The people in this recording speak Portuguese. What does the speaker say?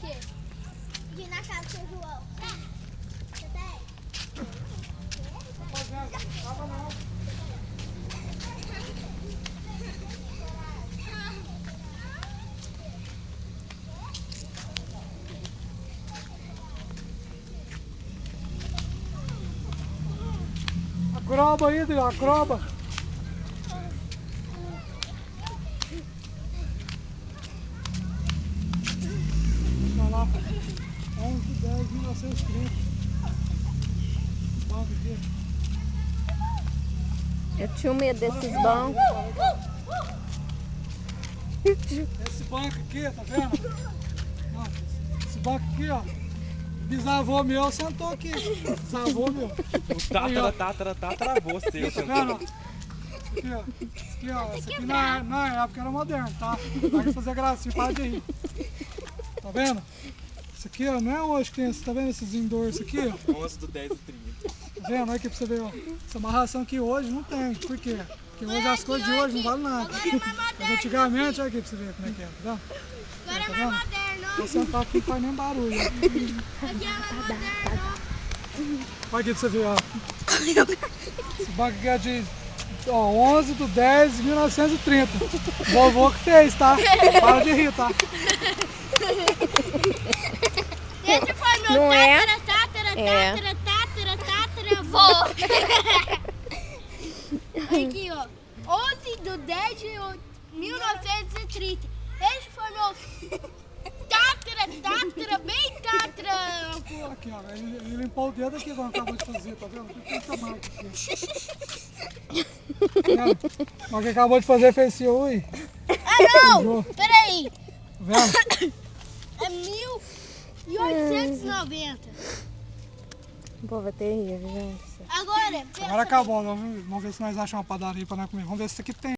quê? Aqui na casa do seu João. Você tem? Rapaziada, não tava não. Acroba aí, Adriano, acroba. Olha lá, 11/10/1930. Banco aqui. Eu tinha medo desses bancos. Esse banco aqui, tá vendo? Ó, esse banco aqui, ó. Bisavô meu sentou aqui. Bisavô meu. O travou seu. Tá vendo? Aqui, ó. Aqui, ó. Esse aqui na época era moderno, tá? Para de fazer gracinha, para de rir. Tá vendo? Isso aqui, ó, não é hoje que tem, tá vendo esses endorsos aqui, ó? 11/10/30. Tá vendo? Olha aqui pra você ver, ó. Essa amarração aqui hoje não tem. Por quê? Porque hoje as coisas de hoje não valem nada. Mas antigamente, olha aqui pra você ver como é que era, tá vendo? Agora é Tá mais vendo? moderno. Vou sentar aqui, não faz nem barulho. Ó. Aqui é mais moderno. Olha aqui pra você ver, ó. Esse banco aqui é de 11/10/1930. Vovô que fez, tá? Para de rir, tá? Esse foi meu Não é? É. tataravô. Aqui, ó. 11/10/1930. Esse foi meu bem tatara. Aqui, ó. Ele limpou o dedo aqui quando acabou de fazer, tá vendo? Tem tanta marca aqui. Tá vendo? Mas que acabou de fazer fez esse ui. Ah, não! Sujou. Peraí. Tá vendo? É 1890. O povo é terrível, gente. Agora, Agora acabou. Vamos ver se nós achamos uma padaria pra nós comer. Vamos ver se isso aqui tem.